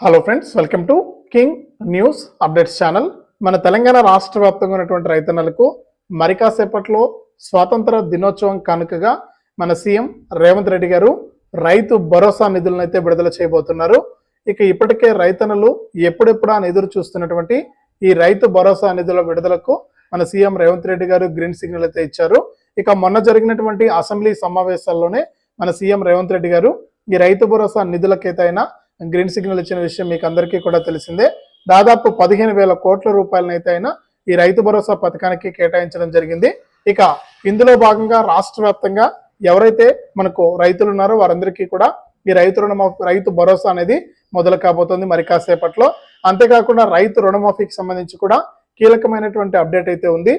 Hello friends, welcome to king news updates channel. మన తెలంగాణ రాష్ట్ర వ్యాప్తంగా ఉన్నటువంటి రైతన్నలకు మరి కాసేపట్లో స్వాతంత్ర దినోత్సవం కానుకగా మన సీఎం రేవంత్ రెడ్డి గారు రైతు భరోసా నిధులను అయితే విడుదల చేయబోతున్నారు. ఇక ఇప్పటికే రైతన్నలు ఎప్పుడెప్పుడా ఎదురు చూస్తున్నటువంటి ఈ రైతు భరోసా నిధుల విడుదలకు మన సీఎం రేవంత్ రెడ్డి గారు గ్రీన్ సిగ్నల్ అయితే ఇచ్చారు. ఇక మొన్న జరిగినటువంటి అసెంబ్లీ సమావేశాల్లోనే మన సీఎం రేవంత్ రెడ్డి గారు ఈ రైతు భరోసా నిధులకైతే అయినా గ్రీన్ సిగ్నల్ ఇచ్చిన విషయం మీకు అందరికీ కూడా తెలిసిందే. దాదాపు 15,000 కోట్ల రూపాయలనైతే అయినా ఈ రైతు భరోసా పథకానికి కేటాయించడం జరిగింది. ఇక ఇందులో భాగంగా రాష్ట్ర వ్యాప్తంగా ఎవరైతే మనకు రైతులు ఉన్నారో వారందరికీ కూడా ఈ రైతు భరోసా అనేది మొదలు కాబోతుంది మరి కాసేపట్లో. అంతేకాకుండా రైతు రుణమాఫీకి సంబంధించి కూడా కీలకమైనటువంటి అప్డేట్ అయితే ఉంది.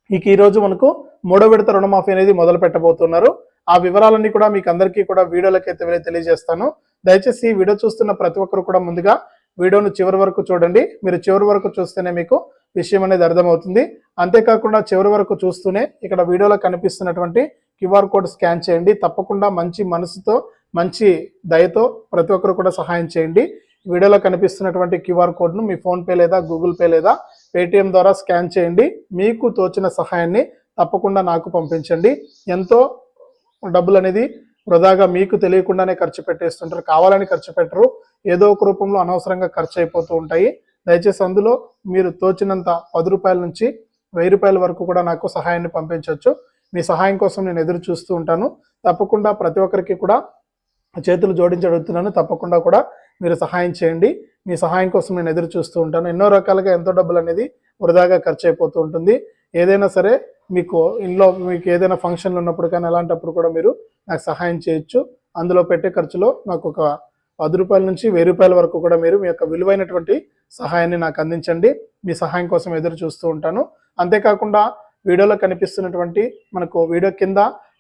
ఇక ఈ రోజు మనకు 3వ విడత రుణమాఫీ అనేది మొదలు పెట్టబోతున్నారు. ఆ వివరాలన్నీ కూడా మీకు అందరికీ కూడా వీడియోలకైతే వెళ్ళి తెలియజేస్తాను. దయచేసి ఈ వీడియో చూస్తున్న ప్రతి ఒక్కరు కూడా ముందుగా వీడియోను చివరి వరకు చూడండి. మీరు చివరి వరకు చూస్తేనే మీకు విషయం అనేది అర్థమవుతుంది. అంతేకాకుండా చివరి వరకు చూస్తూనే ఇక్కడ వీడియోలో కనిపిస్తున్నటువంటి క్యూఆర్ కోడ్ స్కాన్ చేయండి. తప్పకుండా మంచి మనసుతో మంచి దయతో ప్రతి ఒక్కరు కూడా సహాయం చేయండి. వీడియోలో కనిపిస్తున్నటువంటి క్యూఆర్ కోడ్ను మీ ఫోన్పే లేదా గూగుల్ పే లేదా పేటిఎం ద్వారా స్కాన్ చేయండి. మీకు తోచిన సహాయాన్ని తప్పకుండా నాకు పంపించండి. ఎంతో డబ్బులు అనేది వృధాగా మీకు తెలియకుండానే ఖర్చు పెట్టేస్తుంటారు, కావాలని ఖర్చు పెట్టరు, ఏదో ఒక రూపంలో అనవసరంగా ఖర్చు అయిపోతూ ఉంటాయి. దయచేసి అందులో మీరు తోచినంత 10 రూపాయల నుంచి 1000 రూపాయల వరకు కూడా నాకు సహాయాన్ని పంపించవచ్చు. మీ సహాయం కోసం నేను ఎదురు చూస్తూ ఉంటాను. తప్పకుండా ప్రతి ఒక్కరికి కూడా చేతులు జోడించి అడుగుతున్నాను. తప్పకుండా కూడా మీరు సహాయం చేయండి. మీ సహాయం కోసం నేను ఎదురు చూస్తూ ఉంటాను. ఎన్నో రకాలుగా ఎంతో డబ్బులు అనేది వృధాగా ఖర్చు అయిపోతూ ఉంటుంది. ఏదైనా సరే మీకు ఇంట్లో మీకు ఏదైనా ఫంక్షన్లు ఉన్నప్పుడు కానీ అలాంటప్పుడు కూడా మీరు నాకు సహాయం చేయొచ్చు. అందులో పెట్టే ఖర్చులో నాకు ఒక 10 రూపాయల నుంచి 1000 రూపాయల వరకు కూడా మీరు మీ యొక్క విలువైనటువంటి సహాయాన్ని నాకు అందించండి. మీ సహాయం కోసం ఎదురు చూస్తూ ఉంటాను. అంతేకాకుండా వీడియోలో కనిపిస్తున్నటువంటి మనకు వీడియో కింద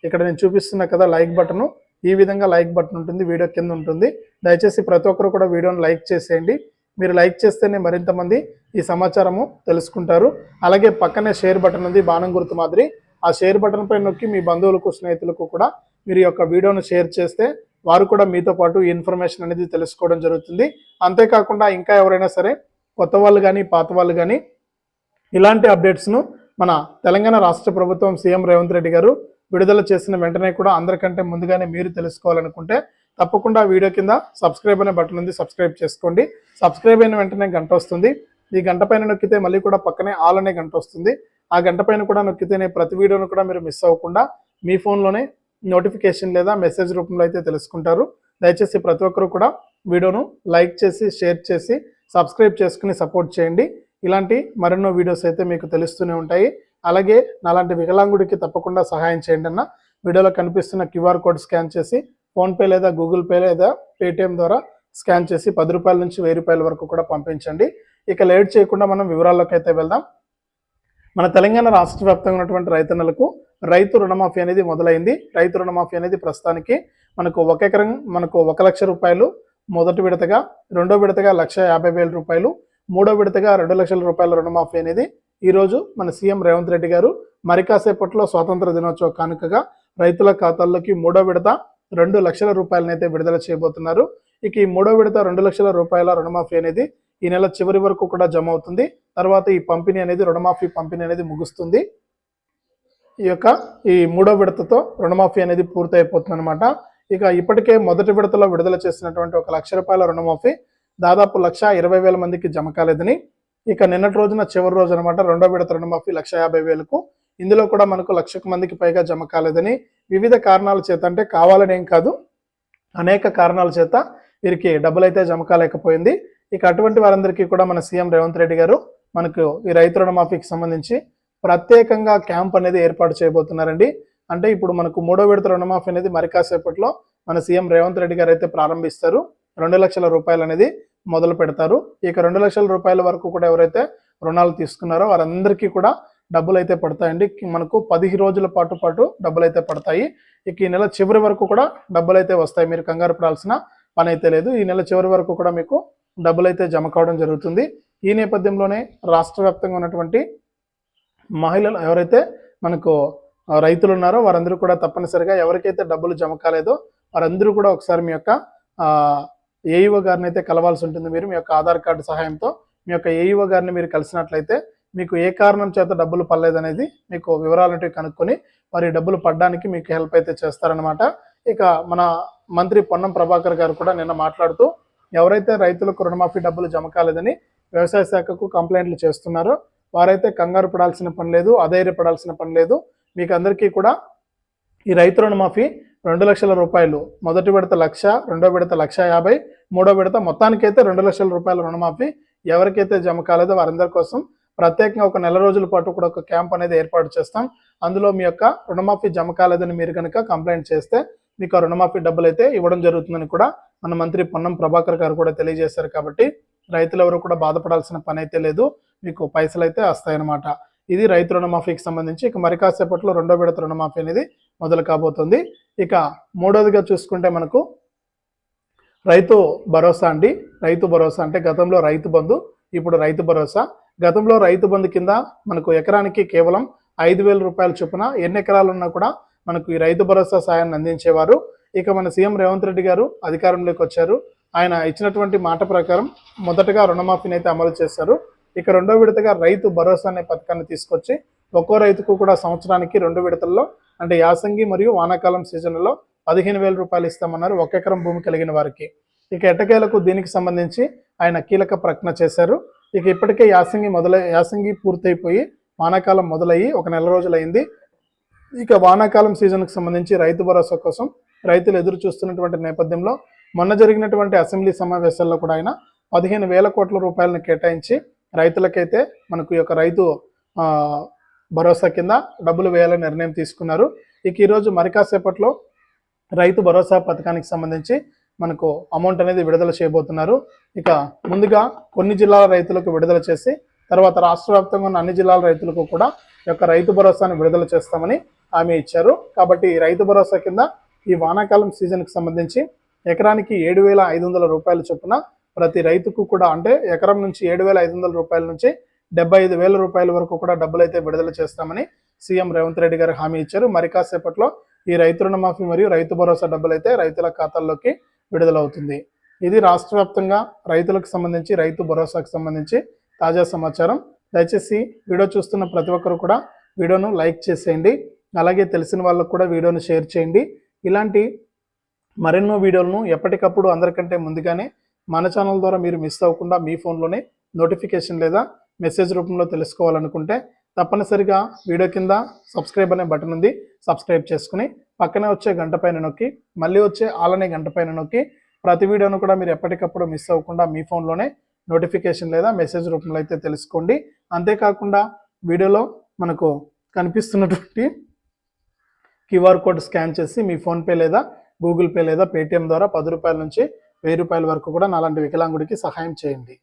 ఇక్కడ నేను చూపిస్తున్నా కదా లైక్ బటను, ఈ విధంగా లైక్ బటన్ ఉంటుంది, వీడియో కింద ఉంటుంది. దయచేసి ప్రతి ఒక్కరు కూడా వీడియోని లైక్ చేసేయండి. మీరు లైక్ చేస్తేనే మరింత మంది ఈ సమాచారము తెలుసుకుంటారు. అలాగే పక్కనే షేర్ బటన్ ఉంది, బాణం గుర్తు మాదిరి. ఆ షేర్ బటన్ పై నొక్కి మీ బంధువులకు స్నేహితులకు కూడా మీరు యొక్క వీడియోను షేర్ చేస్తే వారు కూడా మీతో పాటు ఈ ఇన్ఫర్మేషన్ అనేది తెలుసుకోవడం జరుగుతుంది. అంతేకాకుండా ఇంకా ఎవరైనా సరే కొత్త వాళ్ళు కానీ పాత వాళ్ళు కానీ ఇలాంటి అప్డేట్స్ను మన తెలంగాణ రాష్ట్ర ప్రభుత్వం సీఎం రేవంత్ రెడ్డి గారు విడుదల చేసిన వెంటనే కూడా అందరికంటే ముందుగానే మీరు తెలుసుకోవాలనుకుంటే తప్పకుండా వీడియో కింద సబ్స్క్రైబ్ అనే బటన్ ఉంది, సబ్స్క్రైబ్ చేసుకోండి. సబ్స్క్రైబ్ అయిన వెంటనే గంట వస్తుంది. ఈ గంట పైన నొక్కితే మళ్ళీ కూడా పక్కనే ఆల్ అనే గంట వస్తుంది. ఆ గంట పైన కూడా నొక్కితేనే ప్రతి వీడియోను కూడా మీరు మిస్ అవ్వకుండా మీ ఫోన్లోనే నోటిఫికేషన్ లేదా మెసేజ్ రూపంలో అయితే తెలుసుకుంటారు. దయచేసి ప్రతి ఒక్కరు కూడా వీడియోను లైక్ చేసి షేర్ చేసి సబ్స్క్రైబ్ చేసుకుని సపోర్ట్ చేయండి. ఇలాంటి మరెన్నో వీడియోస్ అయితే మీకు తెలుస్తూనే ఉంటాయి. అలాగే నాలాంటి వికలాంగుడికి తప్పకుండా సహాయం చేయండి అన్న. వీడియోలో కనిపిస్తున్న క్యూఆర్ కోడ్ స్కాన్ చేసి ఫోన్పే లేదా గూగుల్ పే లేదా పేటిఎం ద్వారా స్కాన్ చేసి 10 రూపాయల నుంచి 1000 రూపాయల వరకు కూడా పంపించండి. ఇక లేట్ చేయకుండా మనం వివరాల్లోకి అయితే వెళ్దాం. మన తెలంగాణ రాష్ట్ర వ్యాప్తంగా ఉన్నటువంటి రైతన్నలకు రైతు రుణమాఫీ అనేది మొదలైంది. రైతు రుణమాఫీ అనేది ప్రస్తుతానికి మనకు 1 లక్ష రూపాయలు మొదటి విడతగా, రెండో విడతగా 1,50,000 రూపాయలు, మూడో విడతగా 2 లక్షల రూపాయల రుణమాఫీ అనేది ఈరోజు మన సీఎం రేవంత్ రెడ్డి గారు మరి కాసేపట్లో స్వాతంత్ర దినోత్సవ కానుకగా రైతుల ఖాతాల్లోకి 3వ విడత 2 లక్షల రూపాయలనైతే విడుదల చేయబోతున్నారు. ఇక ఈ 3వ విడత 2 లక్షల రూపాయల రుణమాఫీ అనేది ఈ నెల చివరి వరకు కూడా జమ అవుతుంది. తర్వాత ఈ పంపిణీ అనేది రుణమాఫీ పంపిణీ అనేది ముగుస్తుంది. ఈ 3వ విడతతో రుణమాఫీ అనేది పూర్తి అయిపోతుంది అనమాట. ఇక ఇప్పటికే మొదటి విడతలో విడుదల చేసినటువంటి 1 లక్ష రూపాయల రుణమాఫీ దాదాపు 1,20,000 మందికి జమ కాలేదని, ఇక నిన్నటి రోజున చివరి రోజు అనమాట 2వ విడత రుణమాఫీ 1,50,000కు, ఇందులో కూడా మనకు 1,00,000 మందికి పైగా జమ కాలేదని వివిధ కారణాల చేత, అంటే కావాలని ఏం కాదు, అనేక కారణాల చేత వీరికి డబ్బులు అయితే జమ కాలేకపోయింది. ఇక అటువంటి వారందరికీ కూడా మన సీఎం రేవంత్ రెడ్డి గారు మనకు ఈ రైతు రుణమాఫీకి సంబంధించి ప్రత్యేకంగా క్యాంప్ అనేది ఏర్పాటు చేయబోతున్నారండి. అంటే ఇప్పుడు మనకు 3వ విడత రుణమాఫీ అనేది మరి కాసేపట్లో మన సీఎం రేవంత్ రెడ్డి గారు అయితే ప్రారంభిస్తారు. 2 లక్షల రూపాయలు అనేది మొదలు పెడతారు. ఇక 2 లక్షల రూపాయల వరకు కూడా ఎవరైతే రుణాలు తీసుకున్నారో వారందరికీ కూడా డబ్బులు అయితే పడతాయండి. మనకు 10 రోజుల పాటు డబ్బులు అయితే పడతాయి. ఇక ఈ నెల చివరి వరకు కూడా డబ్బులు అయితే వస్తాయి. మీరు కంగారు పడాల్సిన పని అయితే లేదు. ఈ నెల చివరి వరకు కూడా మీకు డబ్బులు అయితే జమ కావడం జరుగుతుంది. ఈ నేపథ్యంలోనే రాష్ట్ర వ్యాప్తంగా ఉన్నటువంటి మహిళలు ఎవరైతే మనకు రైతులు ఉన్నారో వారందరూ కూడా తప్పనిసరిగా ఎవరికైతే డబ్బులు జమ కాలేదో వారందరూ కూడా ఒకసారి మీ యొక్క ఏఈఓ గారిని అయితే కలవాల్సి ఉంటుంది. మీరు మీ యొక్క ఆధార్ కార్డు సహాయంతో మీ యొక్క ఏఈఓ గారిని మీరు కలిసినట్లయితే మీకు ఏ కారణం చేత డబ్బులు పడలేదనేది మీకు వివరాలు కనుక్కొని వారి డబ్బులు పడడానికి మీకు హెల్ప్ అయితే చేస్తారనమాట. ఇక మన మంత్రి పొన్నం ప్రభాకర్ గారు కూడా నిన్న మాట్లాడుతూ ఎవరైతే రైతులకు రుణమాఫీ డబ్బులు జమ కాలేదని వ్యవసాయ శాఖకు కంప్లైంట్లు చేస్తున్నారో వారైతే కంగారు పడాల్సిన పని లేదు, అధైర్యపడాల్సిన పని లేదు. మీకు అందరికీ కూడా ఈ రైతు రుణమాఫీ 2 లక్షల రూపాయలు, మొదటి విడత 1,00,000, రెండో విడత 1,50,000, మూడో విడత మొత్తానికైతే 2 లక్షల రూపాయల రుణమాఫీ ఎవరికైతే జమ కాలేదో వారందరి కోసం ప్రత్యేకంగా ఒక నెల రోజుల పాటు కూడా ఒక క్యాంప్ అనేది ఏర్పాటు చేస్తాం. అందులో మీ యొక్క రుణమాఫీ జమ కాలేదని మీరు కనుక కంప్లైంట్ చేస్తే మీకు ఆ రుణమాఫీ డబ్బులు అయితే ఇవ్వడం జరుగుతుందని కూడా మన మంత్రి పొన్నం ప్రభాకర్ గారు కూడా తెలియజేశారు. కాబట్టి రైతులు ఎవరు కూడా బాధపడాల్సిన పని అయితే లేదు, మీకు పైసలు అయితే వస్తాయన్నమాట. ఇది రైతు రుణమాఫీకి సంబంధించి. ఇక మరి కాసేపట్లో రెండో విడత రుణమాఫీ అనేది మొదలు కాబోతుంది. ఇక మూడోదిగా చూసుకుంటే మనకు రైతు భరోసా అండి. రైతు భరోసా అంటే గతంలో రైతు బంధు, ఇప్పుడు రైతు భరోసా. గతంలో రైతు బంధు కింద మనకు ఎకరానికి కేవలం 5,000 రూపాయల చొప్పున ఎన్ని ఎకరాలు ఉన్నా కూడా మనకు ఈ రైతు భరోసా సాయాన్ని అందించేవారు. ఇక మన సీఎం రేవంత్ రెడ్డి గారు అధికారంలోకి వచ్చారు. ఆయన ఇచ్చినటువంటి మాట ప్రకారం మొదటగా రుణమాఫీని అయితే అమలు చేశారు. ఇక రెండో విడతగా రైతు భరోసా అనే పథకాన్ని తీసుకొచ్చి ఒక్కో రైతుకు కూడా సంవత్సరానికి 2 విడతల్లో అంటే యాసంగి మరియు వానాకాలం సీజన్లలో 15,000 రూపాయలు ఇస్తామన్నారు 1 ఎకరం భూమి కలిగిన వారికి. ఇక ఎట్టకేలకు దీనికి సంబంధించి ఆయన కీలక ప్రకటన చేశారు. ఇక ఇప్పటికే యాసంగి పూర్తయిపోయి వానాకాలం మొదలయ్యి 1 నెల రోజులైంది. ఇక వానాకాలం సీజన్కు సంబంధించి రైతు భరోసా కోసం రైతులు ఎదురు చూస్తున్నటువంటి నేపథ్యంలో మొన్న జరిగినటువంటి అసెంబ్లీ సమావేశాల్లో కూడా ఆయన 15,000 కోట్ల రూపాయలను కేటాయించి రైతులకైతే మనకు ఈ యొక్క రైతు భరోసా కింద డబ్బులు వేయాలని నిర్ణయం తీసుకున్నారు. ఇక ఈరోజు మరి కాసేపట్లో రైతు భరోసా పథకానికి సంబంధించి మనకు అమౌంట్ అనేది విడుదల చేయబోతున్నారు. ఇక ముందుగా కొన్ని జిల్లాల రైతులకు విడుదల చేసి తర్వాత రాష్ట్ర వ్యాప్తంగా ఉన్న అన్ని జిల్లాల రైతులకు కూడా ఈ యొక్క రైతు భరోసాను విడుదల చేస్తామని హామీ ఇచ్చారు. కాబట్టి ఈ రైతు భరోసా కింద ఈ వానాకాలం సీజన్కి సంబంధించి ఎకరానికి 7,500 రూపాయల చొప్పున ప్రతి రైతుకు కూడా అంటే ఎకరం నుంచి 7,500 రూపాయల నుంచి 75,000 రూపాయల వరకు కూడా డబ్బులు అయితే విడుదల చేస్తామని సీఎం రేవంత్ రెడ్డి గారు హామీ ఇచ్చారు. మరి కాసేపట్లో ఈ రైతు రుణమాఫీ మరియు రైతు భరోసా డబ్బులు అయితే రైతుల ఖాతాల్లోకి విడుదలవుతుంది. ఇది రాష్ట్ర వ్యాప్తంగా రైతులకు సంబంధించి రైతు భరోసాకు సంబంధించి తాజా సమాచారం. దయచేసి వీడియో చూస్తున్న ప్రతి ఒక్కరు కూడా వీడియోను లైక్ చేసేయండి, అలాగే తెలిసిన వాళ్ళకు కూడా వీడియోను షేర్ చేయండి. ఇలాంటి మరెన్నో వీడియోలను ఎప్పటికప్పుడు అందరికంటే ముందుగానే మన ఛానల్ ద్వారా మీరు మిస్ అవ్వకుండా మీ ఫోన్లోనే నోటిఫికేషన్ లేదా మెసేజ్ రూపంలో తెలుసుకోవాలనుకుంటే తప్పనిసరిగా వీడియో కింద సబ్స్క్రైబ్ అనే బటన్ ఉంది, సబ్స్క్రైబ్ చేసుకుని పక్కనే వచ్చే గంట పైన నొక్కి మళ్ళీ వచ్చే ఆల్ అనే గంట పైన నొక్కి ప్రతి వీడియోను కూడా మీరు ఎప్పటికప్పుడు మిస్ అవ్వకుండా మీ ఫోన్లోనే నోటిఫికేషన్ లేదా మెసేజ్ రూపంలో అయితే తెలుసుకోండి. అంతేకాకుండా వీడియోలో మనకు కనిపిస్తున్నటువంటి క్యూఆర్ కోడ్ స్కాన్ చేసి మీ ఫోన్పే లేదా గూగుల్ పే లేదా పేటిఎం ద్వారా 10 రూపాయల నుంచి 1000 రూపాయల వరకు కూడా నాలాంటి వికలాంగుడికి సహాయం చేయండి.